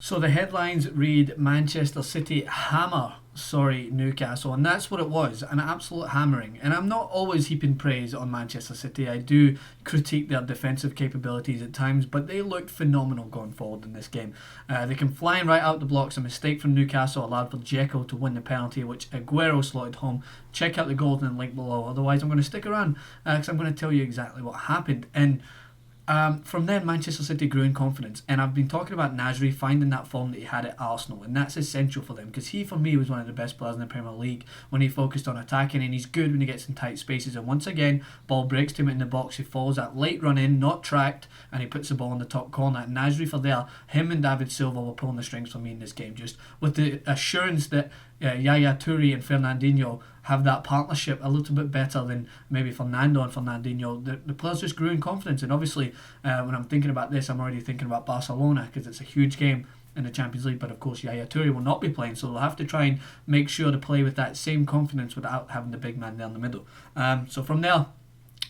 So the headlines read Manchester City hammer, Newcastle, and that's what it was, an absolute hammering. And I'm not always heaping praise on Manchester City. I do critique their defensive capabilities at times, but they looked phenomenal going forward in this game. They came flying right out the blocks. A mistake from Newcastle allowed for Dzeko to win the penalty, which Aguero slotted home. Check out the golden link below. Otherwise, I'm going to stick around because I'm going to tell you exactly what happened. And from then, Manchester City grew in confidence, and I've been talking about Nasri finding that form that he had at Arsenal, and that's essential for them because he, for me, was one of the best players in the Premier League when he focused on attacking, and he's good when he gets in tight spaces. And once again, ball breaks to him in the box, he follows that late run in, not tracked, and he puts the ball in the top corner. And Nasri, for there, him and David Silva were pulling the strings for me in this game, just with the assurance that Yaya Toure and Fernandinho have that partnership a little bit better than maybe Fernando and Fernandinho. The players just grew in confidence, and obviously when I'm thinking about this, I'm already thinking about Barcelona because it's a huge game in the Champions League, but of course Yaya Toure will not be playing, so they'll have to try and make sure to play with that same confidence without having the big man there in the middle. So from there,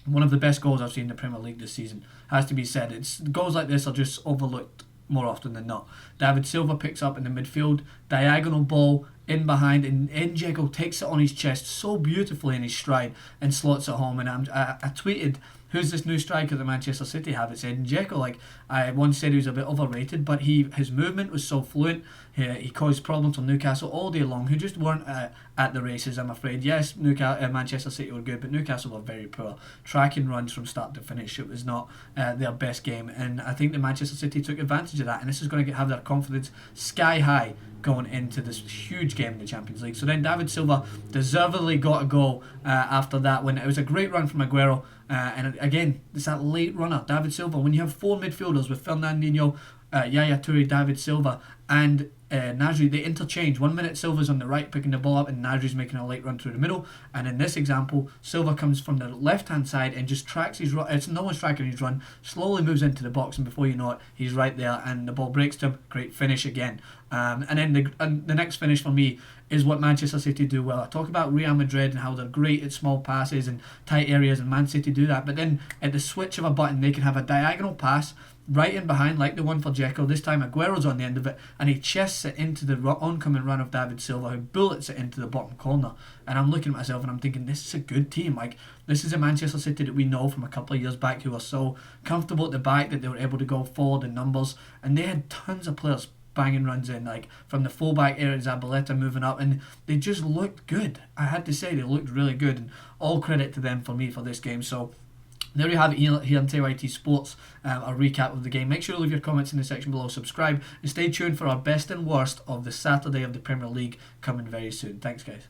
one of the best goals I've seen in the Premier League this season has to be said. It's goals like this are just overlooked more often than not. David Silva picks up in the midfield, diagonal ball in behind, and Dzeko takes it on his chest so beautifully in his stride and slots it home. And I tweeted, who's this new striker that Manchester City have? It said Dzeko. Like, I once said he was a bit overrated, but his movement was so fluent. He caused problems for Newcastle all day long, who just weren't at the races, I'm afraid. Yes, Manchester City were good, but Newcastle were very poor. Tracking runs from start to finish, it was not their best game, and I think that Manchester City took advantage of that, and this is going to have their confidence sky high going into this huge game in the Champions League. So then David Silva deservedly got a goal after that, when it was a great run from Aguero, and again, it's that late runner, David Silva. When you have four midfielders with Fernandinho, Yaya Toure, David Silva, and Nasri, they interchange. 1 minute Silva's on the right picking the ball up, and Nasri's making a late run through the middle. And in this example, Silva comes from the left hand side and just tracks his run. It's no one's tracking his run, slowly moves into the box, and before you know it, he's right there, and the ball breaks to him. Great finish again. And then the next finish for me is what Manchester City do well. I talk about Real Madrid and how they're great at small passes and tight areas, and Man City do that. But then at the switch of a button, they can have a diagonal pass right in behind, like the one for Dzeko. This time Aguero's on the end of it, and he chests it into the oncoming run of David Silva, who bullets it into the bottom corner. And I'm looking at myself and I'm thinking, this is a good team. Like, this is a Manchester City that we know from a couple of years back, who are so comfortable at the back that they were able to go forward in numbers, and they had tons of players banging runs in, like from the fullback Eric Zabaleta moving up, and they just looked good. I had to say, they looked really good, and all credit to them for me for this game. So there you have it here on TYT Sports, a recap of the game. Make sure to leave your comments in the section below, subscribe, and stay tuned for our best and worst of the Saturday of the Premier League coming very soon. Thanks, guys.